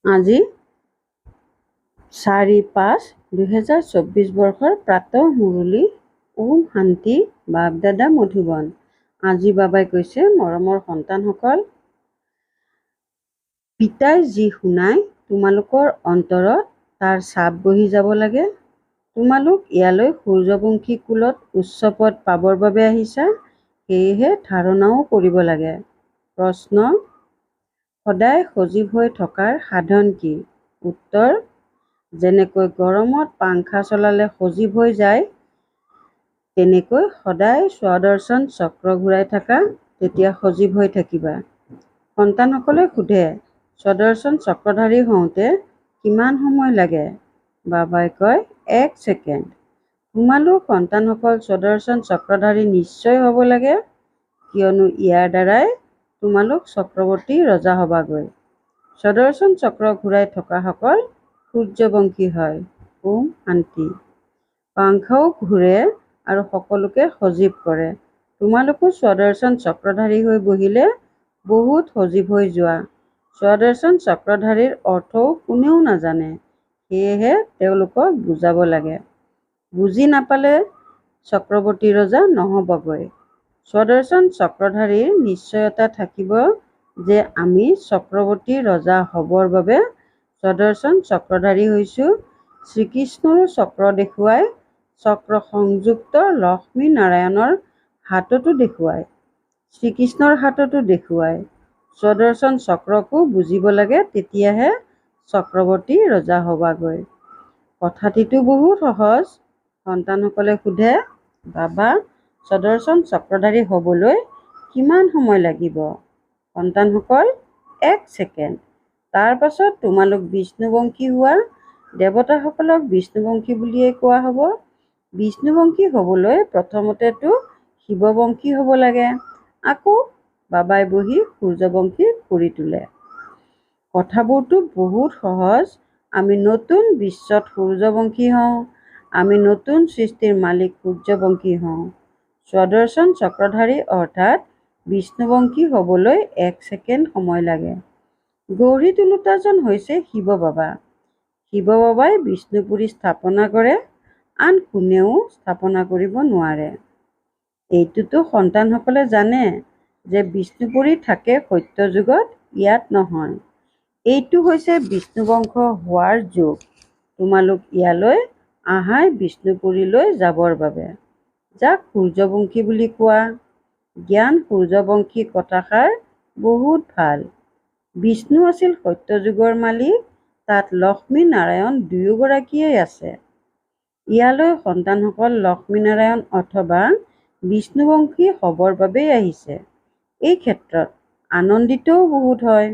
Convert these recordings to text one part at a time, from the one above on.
আজি 4-5-2024 বৰ্ষৰ প্ৰাতঃ মুৰলী। ওম শান্তি। বাপ দাদা মধুবন। আজি বাবাই কৈছে, মৰমৰ সন্তানসকল, পিতাই যি শুনাই তোমালোকৰ অন্তৰত তাৰ ছাপ বহি যাব লাগে। তোমালোক ইয়ালৈ সূৰ্যবংশী কুলত উচ্চ পদ পাবৰ বাবে আহিছা, সেয়েহে ধাৰণাও কৰিব লাগে। প্ৰশ্ন: সদায় সজীৱ হৈ থকাৰ সাধন কি? উত্তৰ: যেনেকৈ গৰমত পাংখা চলালে সজীৱ হৈ যায়, তেনেকৈ সদায় স্বদৰ্শন চক্ৰ ঘূৰাই থাকা, তেতিয়া সজীৱ হৈ থাকিবা। সন্তানসকলে সোধে, স্বদৰ্শন চক্ৰধাৰী হওঁতে কিমান সময় লাগে? বাবাই কয়, 1 ছেকেণ্ড। তোমালোক সন্তানসকল স্বদৰ্শন চক্ৰধাৰী নিশ্চয় হ'ব লাগে, কিয়নো ইয়াৰ দ্বাৰাই তোমালোক চক্ৰৱৰ্তী ৰজা হবাগৈ। স্বদৰ্শন চক্ৰ ঘূৰাই থকাসকল সূৰ্যবংশী হয়। ওম শান্তি। পাংখাও ঘূৰে আৰু সকলোকে সজীৱ কৰে। তোমালোকো স্বদৰ্শন চক্ৰধাৰী হৈ বহিলে বহুত সজীৱ হৈ যোৱা। স্বদৰ্শন চক্ৰধাৰীৰ অৰ্থও কোনেও নাজানে, সেয়েহে তেওঁলোকক বুজাব লাগে। বুজি নাপালে চক্ৰৱৰ্তী ৰজা নহবগৈ। স্বদৰ্শন চক্ৰধাৰীৰ নিশ্চয়তা থাকিব যে আমি চক্ৰৱৰ্তী ৰজা হবৰ বাবে স্বদৰ্শন চক্ৰধাৰী হৈছো। শ্ৰীকৃষ্ণৰো চক্ৰ দেখুৱাই, চক্ৰ সংযুক্ত লক্ষ্মী নাৰায়ণৰ হাততো দেখুৱাই, শ্ৰীকৃষ্ণৰ হাততো দেখুৱাই। স্বদৰ্শন চক্ৰকো বুজিব লাগে, তেতিয়াহে চক্ৰৱৰ্তী ৰজা হবাগৈ। কথাটিতো বহুত সহজ। সন্তানসকলে সোধে, বাবা, স্বদৰ্শন চক্ৰধাৰী হবলৈ কিমান সময় লাগিব? সন্তানসকল: 1 ছেকেণ্ড। তাৰ পাছত তোমালোক বিষ্ণুবংশী হোৱা। দেৱতাসকলক বিষ্ণুবংশী বুলিয়েই কোৱা হ'ব। বিষ্ণুবংশী হবলৈ প্ৰথমতেতো শিৱবংশী হ'ব লাগে। আকৌ বাবাই বহি সূৰ্যবংশী কৰি তোলে। কথাবোৰতো বহুত সহজ। আমি নতুন বিশ্বত সূৰ্যবংশী হওঁ। আমি নতুন সৃষ্টিৰ মালিক সূৰ্যবংশী হওঁ। স্বদৰ্শন চক্ৰধাৰী অৰ্থাৎ বিষ্ণুবংশী হবলৈ 1 ছেকেণ্ড সময় লাগে। গঢ়ি তোলোতাজন হৈছে শিৱ বাবা। শিৱ বাবাই বিষ্ণুপুৰী স্থাপনা কৰে, আন কোনেও স্থাপনা কৰিব নোৱাৰে। এইটোতো সন্তানসকলে জানে যে বিষ্ণুপুৰী থাকে সত্য যুগত, ইয়াত নহয়। এইটো হৈছে বিষ্ণুবংশ হোৱাৰ যুগ। তোমালোক ইয়ালৈ আহাই বিষ্ণুপুৰীলৈ যাবৰ বাবে, যাক সূৰ্যবংশী বুলি কোৱা। জ্ঞান সূৰ্যবংশী কথাষাৰ বহুত ভাল। বিষ্ণু আছিল সত্য যুগৰ মালিক, তাত লক্ষ্মী নাৰায়ণ দুয়োগৰাকীয়েই আছে। ইয়ালৈ সন্তানসকল লক্ষ্মীনাৰায়ণ অথবা বিষ্ণুবংশী হবৰ বাবেই আহিছে। এই ক্ষেত্ৰত আনন্দিতও বহুত হয়।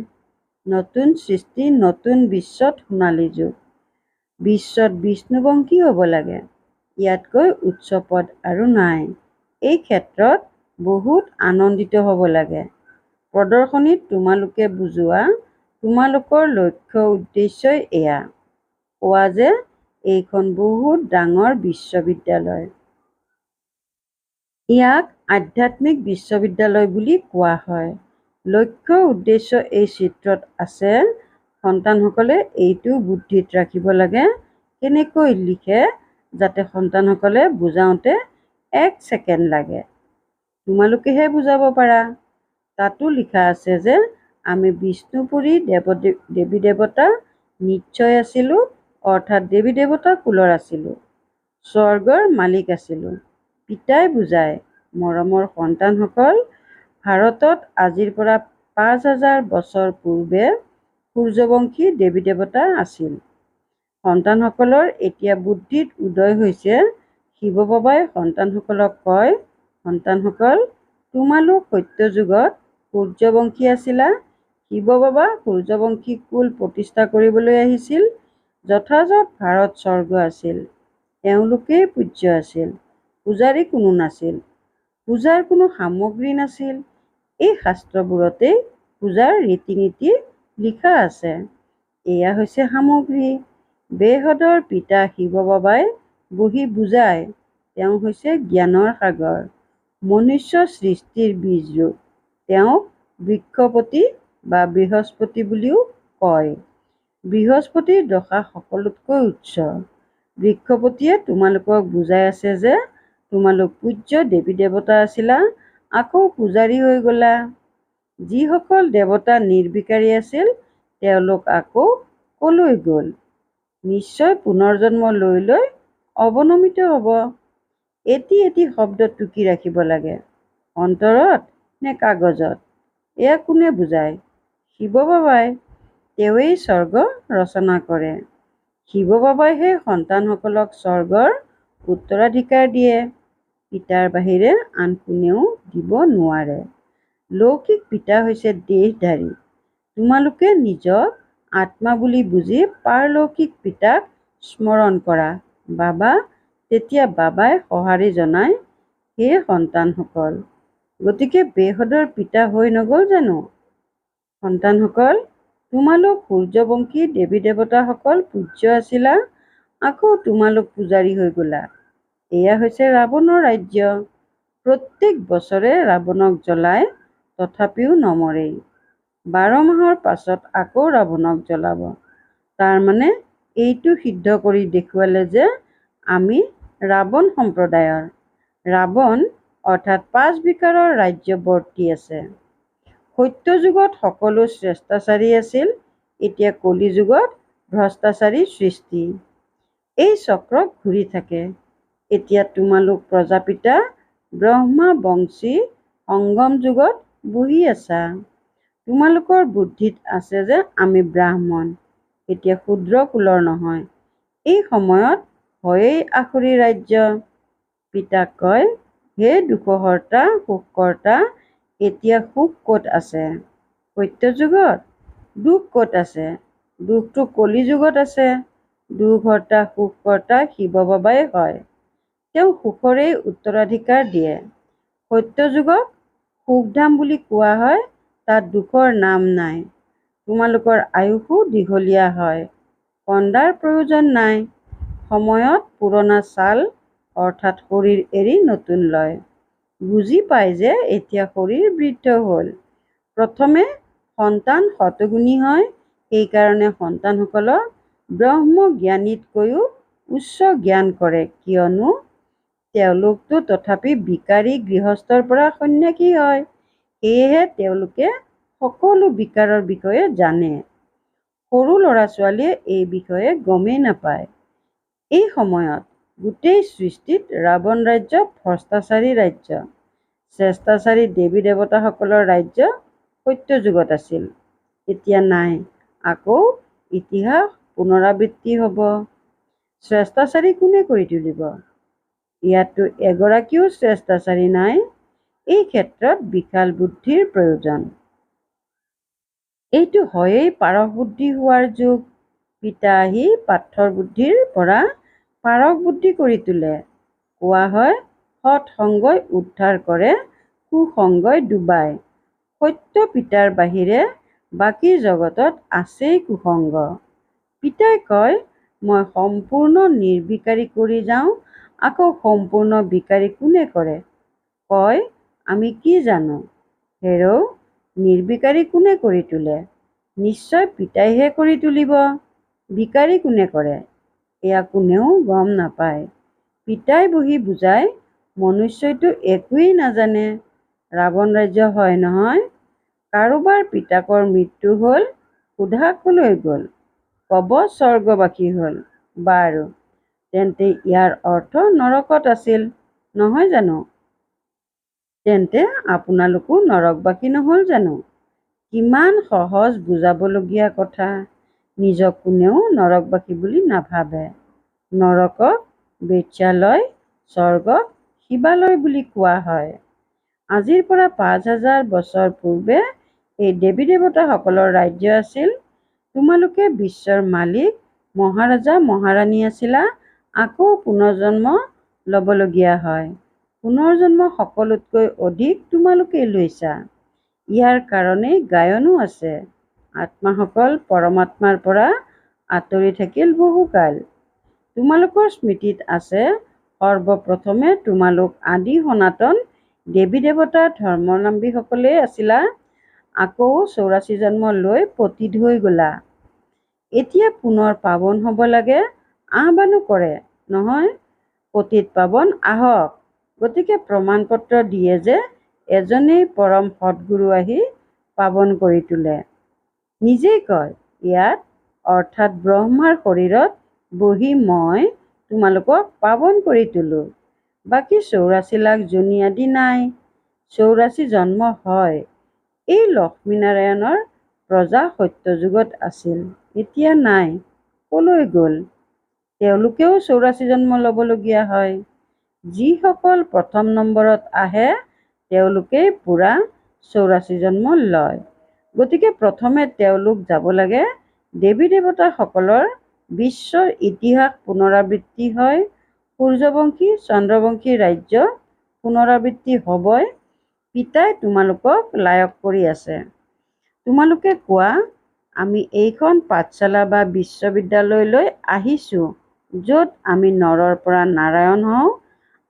নতুন সৃষ্টি, নতুন বিশ্বত সোণালী যুগ। বিশ্বত বিষ্ণুবংশী হ'ব লাগে। ইয়াতকৈ উচ্চ পদ আৰু নাই। এই ক্ষেত্ৰত বহুত আনন্দিত হ'ব লাগে। প্ৰদৰ্শনীত তোমালোকে বুজোৱা তোমালোকৰ লক্ষ্য উদ্দেশ্যই এয়া। কোৱা যে এইখন বহুত ডাঙৰ বিশ্ববিদ্যালয়। ইয়াক আধ্যাত্মিক বিশ্ববিদ্যালয় বুলি কোৱা হয়। লক্ষ্য উদ্দেশ্য এই চিত্ৰত আছে। সন্তানসকলে এইটো বুদ্ধিত ৰাখিব লাগে। কেনেকৈ লিখে যাতে সন্তানসকলে বুজাওঁতে 1 ছেকেণ্ড লাগে। তোমালোকেহে বুজাব পাৰা। তাতো লিখা আছে যে আমি বিষ্ণুপুৰী দেৱী দেৱতা নিশ্চয় আছিলো, অৰ্থাৎ দেৱী দেৱতা কুলৰ আছিলো, স্বৰ্গৰ মালিক আছিলো। পিতাই বুজায়, মৰমৰ সন্তানসকল, ভাৰতত আজিৰ পৰা 5000 বছৰ পূৰ্বে সূৰ্যবংশী দেৱী দেৱতা আছিল। সন্তানসকলৰ এতিয়া বুদ্ধিত উদয় হৈছে। শিৱ বাবাই সন্তানসকলক কয়, সন্তানসকল, তোমালোক সত্য যুগত সূৰ্যবংশী আছিলা। শিৱ বাবা সূৰ্যবংশী কুল প্ৰতিষ্ঠা কৰিবলৈ আহিছিল। যথাযথ ভাৰত স্বৰ্গ আছিল। এওঁলোকেই পূজ্য আছিল। পূজাৰী কোনো নাছিল। পূজাৰ কোনো সামগ্ৰী নাছিল। এই শাস্ত্ৰবোৰতেই পূজাৰ ৰীতি নীতি লিখা আছে। এয়া হৈছে সামগ্ৰী। বেহদৰ পিতা শিৱ বাবাই বহি বুজায়, তেওঁ হৈছে জ্ঞানৰ সাগৰ, মনুষ্য সৃষ্টিৰ বীজৰূপ। তেওঁক বৃক্ষপতি বা বৃহস্পতি বুলিও কয়। বৃহস্পতিৰ দশা সকলোতকৈ উচ্চ। বৃক্ষপতিয়ে তোমালোকক বুজাই আছে যে তোমালোক পূজ্য দেৱী দেৱতা আছিলা, আকৌ পূজাৰী হৈ গ'লা। যিসকল দেৱতা নিৰ্বিকাৰী আছিল তেওঁলোক আকৌ কলৈ গ'ল? নিশ্চয় পুনৰ্জন্ম লৈ লৈ অৱনমিত হ'ব। এটি এটি শব্দ টুকি ৰাখিব লাগে। অন্তৰত নে কাগজত? এয়া কোনে বুজায়? শিৱ বাবাই। তেওঁৱেই স্বৰ্গ ৰচনা কৰে। শিৱ বাবাইহে সন্তানসকলক স্বৰ্গৰ উত্তৰাধিকাৰ দিয়ে। পিতাৰ বাহিৰে আন কোনেও দিব নোৱাৰে। লৌকিক পিতা হৈছে দেহধাৰী। তোমালোকে নিজক আত্মা বুলি বুজি পাৰলৌকিক পিতাক স্মৰণ কৰা। বাবা, তেতিয়া বাবাই সঁহাৰি জনায়, হে সন্তানসকল। গতিকে বেহদৰ পিতা হৈ নগ'ল জানো? সন্তানসকল, তোমালোক সূৰ্যবংশী দেৱী দেৱতাসকল পূজ্য আছিলা, আকৌ তোমালোক পূজাৰী হৈ গ'লা। এয়া হৈছে ৰাৱণৰ ৰাজ্য। প্ৰত্যেক বছৰে ৰাৱণক জ্বলায়, তথাপিও নমৰেই। 12 মাহৰ পাছত আকৌ ৰাৱণক জ্বলাব। তাৰমানে এইটো সিদ্ধ কৰি দেখুৱালে যে আমি ৰাৱণ সম্প্ৰদায়ৰ। ৰাৱণ অৰ্থাৎ 5 বিকাৰৰ ৰাজ্য বৰ্তি আছে। সত্য যুগত সকলো শ্ৰেষ্টাচাৰী আছিল, এতিয়া কলি যুগত ভ্ৰষ্টাচাৰী সৃষ্টি। এই চক্ৰ ঘূৰি থাকে। এতিয়া তোমালোক প্ৰজাপিতা ব্ৰহ্মা বংশী সংগম যুগত বহি আছা। তোমালোকৰ বুদ্ধিত আছে যে আমি ব্ৰাহ্মণ, এতিয়া শূদ্ৰ কুলৰ নহয়। এই সময়ত হয়েই আসুৰী ৰাজ্য। পিতাক কয়, হে দুখহৰ্তা সুখকৰ্তা, এতিয়া সুখ ক'ত আছে? সত্য যুগত? দুখ ক'ত আছে? দুখটো কলি যুগত আছে। দুখহৰ্তা সুখকৰ্তা শিৱ বাবাই হয়। তেওঁ সুখৰেই উত্তৰাধিকাৰ দিয়ে। সত্য যুগক সুখধাম বুলি কোৱা হয়, তাত দুখৰ নাম নাই। তোমালোকৰ আয়ুসো দীঘলীয়া হয়। কন্দাৰ প্ৰয়োজন নাই। সময়ত পুৰণা ছাল অৰ্থাৎ শৰীৰ এৰি নতুন লয়। বুজি পায় যে এতিয়া শৰীৰ বৃদ্ধ হ'ল। প্ৰথমে সন্তান শতগুণী হয়, সেইকাৰণে সন্তানসকলক ব্ৰহ্মজ্ঞানীতকৈও উচ্চ জ্ঞান কৰে, কিয়নো তেওঁলোকতো তথাপি বিকাৰী গৃহস্থৰ পৰা সন্ন্যাসী হয়। সেয়েহে তেওঁলোকে সকলো বিকাৰৰ বিষয়ে জানে। সৰু ল'ৰা-ছোৱালীয়ে এই বিষয়ে গমেই নাপায়। এই সময়ত গোটেই সৃষ্টিত ৰাৱণ ৰাজ্য ভ্ৰষ্টাচাৰী ৰাজ্য। শ্ৰেষ্টাচাৰী দেৱী দেৱতাসকলৰ ৰাজ্য সত্য যুগত আছিল, এতিয়া নাই। আকৌ ইতিহাস পুনৰাবৃত্তি হ'ব। শ্ৰেষ্টাচাৰী কোনে কৰি তুলিব? ইয়াততো এগৰাকীও শ্ৰেষ্টাচাৰী নাই। এই ক্ষেত্ৰত বিশাল বুদ্ধিৰ প্ৰয়োজন। এইটো হয়েই পাৰস বুদ্ধি হোৱাৰ যুগ। পিতা আহি পাথৰ বুদ্ধিৰ পৰা পাৰস বুদ্ধি কৰি তোলে। কোৱা হয়, সৎ সংগই উদ্ধাৰ কৰে, কুসংগই ডুবায়। সত্য পিতাৰ বাহিৰে বাকী জগতত আছেই কুসংগ। পিতাই কয়, মই সম্পূৰ্ণ নিৰ্বিকাৰী কৰি যাওঁ, আকৌ সম্পূৰ্ণ বিকাৰী কোনে কৰে? কয়, আমি কি জানো? হেৰৌ, নিৰ্বিকাৰী কোনে কৰি তোলে? নিশ্চয় পিতাইহে কৰি তুলিব। বিকাৰী কোনে কৰে? এয়া কোনেও গম নাপায়। পিতাই বহি বুজায়, মনুষ্যইতো একোৱেই নাজানে। ৰাৱণ ৰাজ্য হয় নহয়। কাৰোবাৰ পিতাকৰ মৃত্যু হ'ল, সোধা কলৈ গ'ল? ক'ব স্বৰ্গবাসী হ'ল। বাৰু, তেন্তে ইয়াৰ অৰ্থ নৰকত আছিল, নহয় জানো? তেন্তে আপোনালোকো নৰকবাসী নহ'ল জানো? কিমান সহজ বুজাবলগীয়া কথা। নিজক কোনেও নৰকবাসী বুলি নাভাবে। নৰকক বেশ্যালয়, স্বৰ্গক শিৱালয় বুলি কোৱা হয়। আজিৰ পৰা 5000 বছৰ পূৰ্বে এই দেৱী দেৱতাসকলৰ ৰাজ্য আছিল। তোমালোকে বিশ্বৰ মালিক, মহাৰাজা মহাৰাণী আছিলা, আকৌ পুনৰ্জন্ম ল'বলগীয়া হয়। পুনৰ্জন্ম সকলোতকৈ অধিক তোমালোকেই লৈছা। ইয়াৰ কাৰণেই গায়নো আছে। আত্মাসকল পৰমাত্মাৰ পৰা আঁতৰি থাকিল বহুকাল। তোমালোকৰ স্মৃতিত আছে, সৰ্বপ্ৰথমে তোমালোক আদি সনাতন দেৱী দেৱতাৰ ধৰ্মাৱলম্বীসকলেই আছিলা, আকৌ 84 জন্ম লৈ পতিত হৈ গ'লা। এতিয়া পুনৰ পাৱন হ'ব লাগে, আহ্বানো কৰে নহয়, পতিত পাৱন আহক। গতিকে প্ৰমাণ পত্ৰ দিয়ে যে এজনেই পৰম সৎগুৰু আহি পাৱন কৰি তোলে। নিজেই কয়, ইয়াত অৰ্থাৎ ব্ৰহ্মাৰ শৰীৰত বহি মই তোমালোকক পাৱন কৰি তোলো। বাকী 84 লাখ যোনি আদি নাই। 84 জন্ম হয়। এই লক্ষ্মীনাৰায়ণৰ প্ৰজা সত্যযুগত আছিল, এতিয়া নাই, কলৈ গ'ল? তেওঁলোকেও 84 জন্ম ল'বলগীয়া হয়। যিসকল প্ৰথম নম্বৰত আহে তেওঁলোকেই পুৰা 84 জন্ম লয়। গতিকে প্ৰথমে তেওঁলোক যাব লাগে। দেৱী দেৱতাসকলৰ বিশ্বৰ ইতিহাস পুনৰাবৃত্তি হয়। সূৰ্যবংশী চন্দ্ৰবংশী ৰাজ্য পুনৰাবৃত্তি হ'বই। পিতাই তোমালোকক লায়ক কৰি আছে। তোমালোকে কোৱা, আমি এইখন পাঠশালা বা বিশ্ববিদ্যালয়লৈ আহিছোঁ য'ত আমি নৰৰ পৰা নাৰায়ণ হওঁ।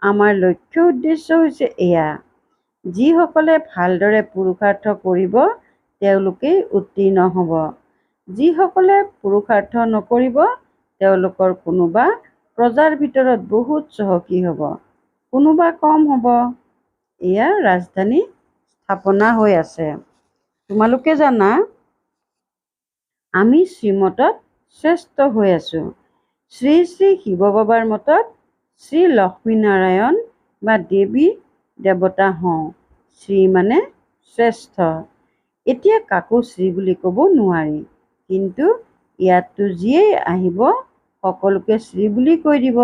আমাৰ লক্ষ্য উদ্দেশ্য হৈছে এয়া, যিসকলে ভালদৰে পুৰুষাৰ্থ কৰিব তেওঁলোকেই উত্তীৰ্ণ হ'ব। যিসকলে পুৰুষাৰ্থ নকৰিব তেওঁলোকৰ কোনোবা প্ৰজাৰ ভিতৰত বহুত চহকী হ'ব, কোনোবা কম হ'ব। এয়া ৰাজধানী স্থাপনা হৈ আছে। তোমালোকে জানা, আমি শ্ৰীমতত শ্ৰেষ্ঠ হৈ আছোঁ। শ্ৰী শ্ৰী শিৱ বাবাৰ মতত শ্ৰী লক্ষ্মীনাৰায়ণ বা দেৱী দেৱতা হওঁ। শ্ৰী মানে শ্ৰেষ্ঠ। এতিয়া কাকো শ্ৰী বুলি ক'ব নোৱাৰি, কিন্তু ইয়াততো যিয়েই আহিব সকলোকে শ্ৰী বুলি কৈ দিব।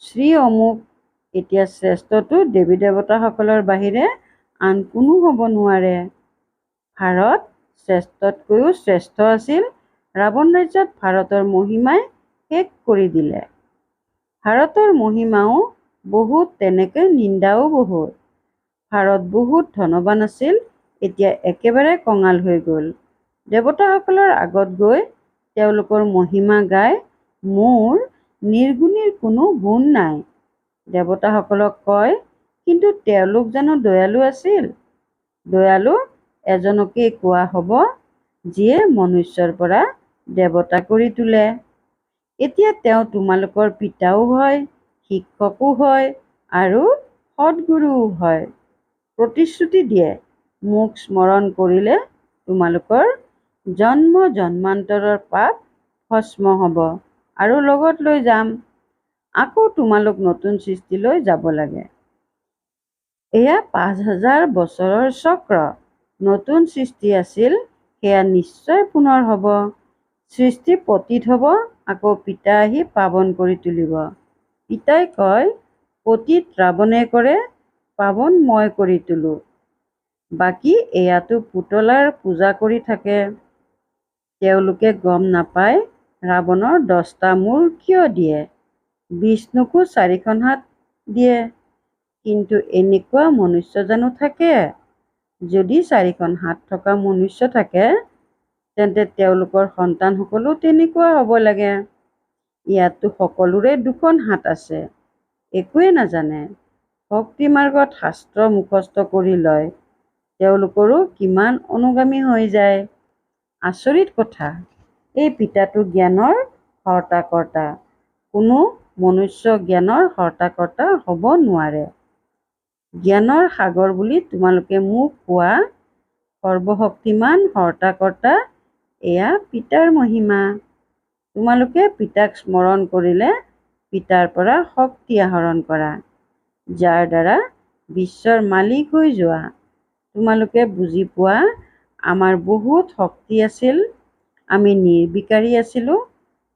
শ্ৰী অমুক। এতিয়া শ্ৰেষ্ঠটো দেৱী দেৱতাসকলৰ বাহিৰে আন কোনো হ'ব নোৱাৰে। ভাৰত শ্ৰেষ্ঠতকৈও শ্ৰেষ্ঠ আছিল। ৰাৱণ ৰাজ্যত ভাৰতৰ মহিমাই শেষ কৰি দিলে। ভাৰতৰ মহিমাও বহুত, তেনেকৈ নিন্দাও বহুত। ভাৰত বহুত ধনৱান আছিল, এতিয়া একেবাৰে কঙাল হৈ গ'ল। দেৱতাসকলৰ আগত গৈ তেওঁলোকৰ মহিমা গাই, মোৰ নিৰ্গুণীৰ কোনো গুণ নাই। দেৱতাসকলক কয়, কিন্তু তেওঁলোক জানো দয়ালু আছিল? দয়ালু এজনকেই কোৱা হ'ব, যিয়ে মনুষ্যৰ পৰা দেৱতা কৰি তোলে। এতিয়া তেওঁ তোমালোকৰ পিতাও হয়, শিক্ষকো হয় আৰু সৎগুৰুও হয়। প্ৰতিশ্ৰুতি দিয়ে, মোক স্মৰণ কৰিলে তোমালোকৰ জন্ম জন্মান্তৰৰ পাপ ভস্ম হ'ব আৰু লগত লৈ যাম। আকৌ তোমালোক নতুন সৃষ্টিলৈ যাব লাগে। এয়া 5000 বছৰৰ চক্ৰ। নতুন সৃষ্টি আছিল, সেয়া নিশ্চয় পুনৰ হ'ব। সৃষ্টি পতিত হ'ব, আকৌ পিতা আহি পাৱন কৰি তুলিব। পিতাই কয়, পতিত ৰাৱণে কৰে, পাৱন মই কৰি তোলো। বাকী এয়াতো পুতলাৰ পূজা কৰি থাকে। তেওঁলোকে গম নাপায় ৰাৱণৰ 10টা মূৰ কিয় দিয়ে। বিষ্ণুকো 4খন হাত দিয়ে। কিন্তু এনেকুৱা মনুষ্য জানো থাকে? যদি 4খন হাত থকা মনুষ্য থাকে, তেন্তে তেওঁলোকৰ সন্তানসকলো তেনেকুৱা হ'ব লাগে। ইয়াততো সকলোৰে 2খন হাত আছে, একোৱে নাজানে। ভক্তি মাৰ্গত শাস্ত্ৰ মুখস্থ কৰি লয়, তেওঁলোকৰো কিমান অনুগামী হৈ যায়। আচৰিত কথা, এই পিতাটো জ্ঞানৰ হৰ্তা-কৰ্তা। কোনো মনুষ্য জ্ঞানৰ হৰ্তা-কৰ্তা হ'ব নোৱাৰে। জ্ঞানৰ সাগৰ বুলি তোমালোকে মোক কোৱা, সৰ্বশক্তিমান হৰ্তা-কৰ্তা এয়া পিতাৰ মহিমা। তোমালোকে পিতাক স্মৰণ কৰিলে পিতাৰ পৰা শক্তি আহৰণ কৰা, যাৰ দ্বাৰা বিশ্বৰ মালিক হৈ যোৱা। তোমালোকে বুজি পোৱা, আমাৰ বহুত শক্তি আছিল, আমি নিৰ্বিকাৰী আছিলোঁ,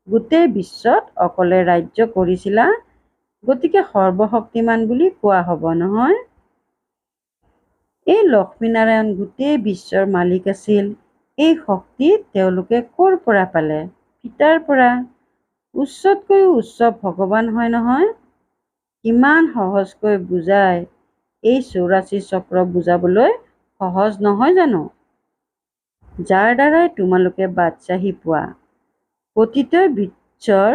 গোটেই বিশ্বত অকলে ৰাজ্য কৰিছিলা, গতিকে সৰ্বশক্তিমান বুলি কোৱা হ'ব নহয়। এই লক্ষ্মীনাৰায়ণ গোটেই বিশ্বৰ মালিক আছিল। এই শক্তি তেওঁলোকে ক'ৰ পৰা পালে? পিতাৰ পৰা। উচ্চতকৈও উচ্চ ভগৱান হয় নহয়। কিমান সহজকৈ বুজায়। এই 84 চক্ৰ বুজাবলৈ সহজ নহয় জানো? যাৰ দ্বাৰাই তোমালোকে বাদশ্বাহী পোৱা। পতিতে বিশ্বৰ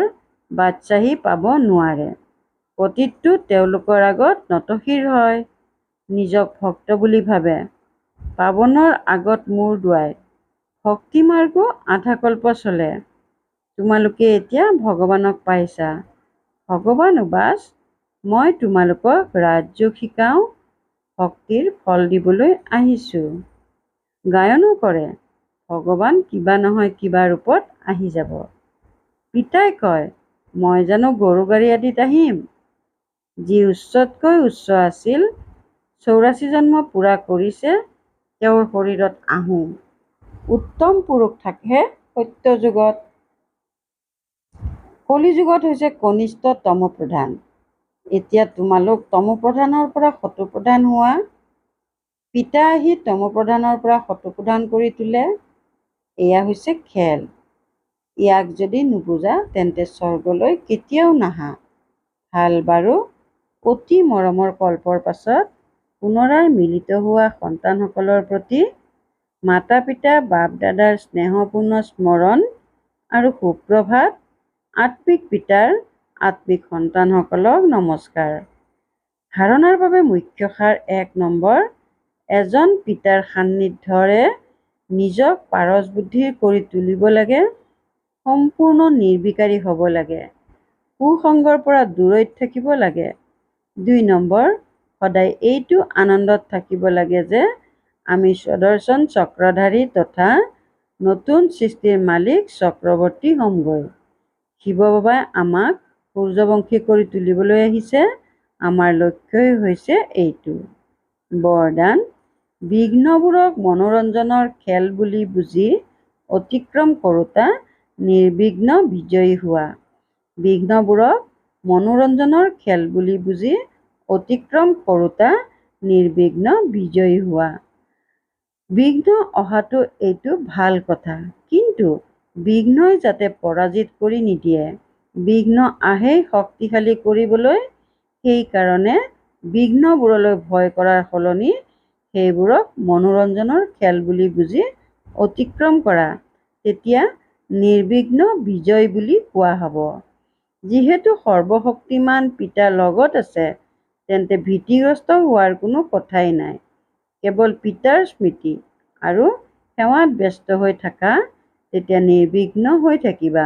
বাদশ্বাহী পাব নোৱাৰে। পতিতটো তেওঁলোকৰ আগত নতশিৰ হয়, নিজক ভক্ত বুলি ভাবে, পাৱনৰ আগত মূৰ দোৱায়। ভক্তি মাৰ্গ আধা কল্প চলে। তোমালোকে এতিয়া ভগৱানক পাইছা। ভগৱান উবাচ, মই তোমালোকক ৰাজযোগ শিকাওঁ, ভক্তিৰ ফল দিবলৈ আহিছোঁ। গায়নো কৰে, ভগৱান কিবা নহয় কিবা ৰূপত আহি যাব। পিতাই কয়, মই জানো গৰু গাড়ী আদিত আহিম? যি উচ্চতকৈ উচ্চ আছিল, 84 জন্ম পূৰা কৰিছে, তেওঁৰ শৰীৰত আহোঁ। উত্তম পুৰুষ থাকে সত্য যুগত। কলিযুগত হৈছে কনিষ্ঠ তমোপ্ৰধান। এতিয়া তোমালোক তমোপ্ৰধানৰ পৰা সতোপ্ৰধান হোৱা। পিতা আহি তমোপ্ৰধানৰ পৰা সতোপ্ৰধান কৰি তোলে। এয়া হৈছে খেল। ইয়াক যদি নুবুজা তেন্তে স্বৰ্গলৈ কেতিয়াও নাহা। ভাল বাৰু, অতি মৰমৰ কল্পৰ পাছত পুনৰাই মিলিত হোৱা সন্তানসকলৰ প্ৰতি মাতা পিতা বাপ দাদাৰ স্নেহপূৰ্ণ স্মৰণ আৰু সুপ্ৰভাত। আত্মিক পিতাৰ আত্মিক সন্তানসকলক নমস্কাৰ। ধাৰণাৰ বাবে মুখ্য সাৰ 1 নম্বৰ, এজন পিতাৰ সান্নিধ্যৰে নিজক পাৰস বুদ্ধিৰ কৰি তুলিব লাগে, সম্পূৰ্ণ নিৰ্বিকাৰী হ'ব লাগে, কুসংগৰ পৰা দূৰৈত থাকিব লাগে। 2 নম্বৰ, সদায় এইটো আনন্দত থাকিব লাগে যে আমি স্বদৰ্শন চক্ৰধাৰী তথা নতুন সৃষ্টিৰ মালিক চক্ৰৱৰ্তী হ'মগৈ। শিৱ বাবাই আমাক সূৰ্যবংশী কৰি তুলিবলৈ আহিছে। আমাৰ লক্ষ্যই হৈছে এইটো। বৰদান, বিঘ্নবোৰক মনোৰঞ্জনৰ খেল বুলি বুজি অতিক্ৰম কৰোঁতা নিৰ্বিঘ্ন বিজয়ী হোৱা। বিঘ্নবোৰক মনোৰঞ্জনৰ খেল বুলি বুজি অতিক্ৰম কৰোঁতা নিৰ্বিঘ্ন বিজয়ী হোৱা। বিঘ্ন অহাটো এইটো ভাল কথা, কিন্তু বিঘ্নই যাতে পৰাজিত কৰি নিদিয়ে। বিঘ্ন আহেই শক্তিশালী কৰিবলৈ, সেইকাৰণে বিঘ্নবোৰলৈ ভয় কৰাৰ সলনি সেইবোৰক মনোৰঞ্জনৰ খেল বুলি বুজি অতিক্ৰম কৰা, তেতিয়া নিৰ্বিঘ্ন বিজয় বুলি কোৱা হ'ব। যিহেতু সৰ্বশক্তিমান পিতা লগত আছে, তেন্তে ভীতিগ্ৰস্ত হোৱাৰ কোনো কথাই নাই। কেৱল পিতাৰ স্মৃতি আৰু সেৱাত ব্যস্ত হৈ থাকা, তেতিয়া নিৰ্বিঘ্ন হৈ থাকিবা।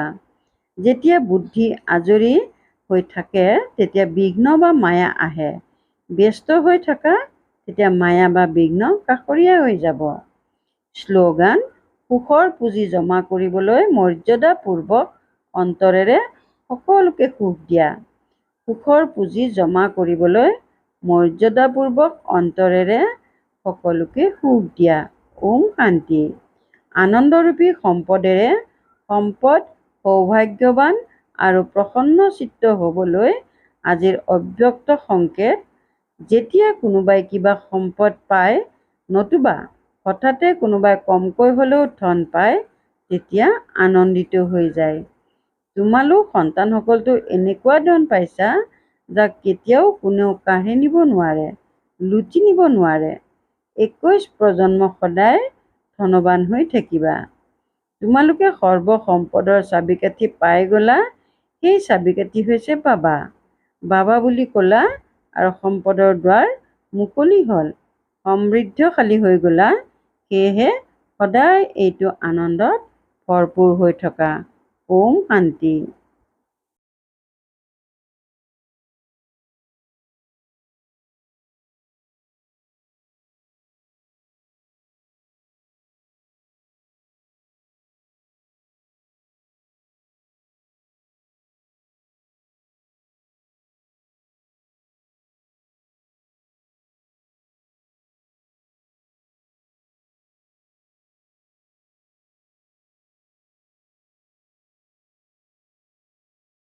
যেতিয়া বুদ্ধি আজৰি হৈ থাকে, তেতিয়া বিঘ্ন বা মায়া আহে। ব্যস্ত হৈ থাকা, তেতিয়া মায়া বা বিঘ্ন কাষৰীয়া হৈ যাব। শ্লোগান, সুখৰ পুঁজি জমা কৰিবলৈ মৰ্যাদাপূৰ্বক অন্তৰেৰে সকলোকে সুখ দিয়া। সুখৰ পুঁজি জমা কৰিবলৈ মৰ্যাদাপূৰ্বক অন্তৰেৰে সকলোকে সুখ দিয়া। ওম শান্তি। আনন্দৰূপী সম্পদেৰে সম্পদ সৌভাগ্যৱান আৰু প্ৰসন্ন চিত্ত হ'বলৈ আজিৰ অব্যক্ত সংকেত। যেতিয়া কোনোবাই কিবা সম্পদ পায়, নতুবা হঠাতে কোনোবাই কমকৈ হ'লেও ধন পায়, তেতিয়া আনন্দিত হৈ যায়। তোমালোক সন্তানসকলতো এনেকুৱা ধন পাইছা, যাক কেতিয়াও কোনেও কাঢ়ি নিব নোৱাৰে, লুটি নিব নোৱাৰে। 21 প্ৰজন্ম সদায় ধনৱান হৈ থাকিবা। তোমালোকে সৰ্বসম্পদৰ চাবিকাঠি পাই গ'লা। সেই চাবিকাঠি হৈছে বাবা। বাবা বুলি ক'লা আৰু সম্পদৰ দুৱাৰ মুকলি হ'ল। সমৃদ্ধশালী হৈ গ'লা। সেয়েহে সদায় এইটো আনন্দত ভৰপূৰ হৈ থকা। ওম শান্তি।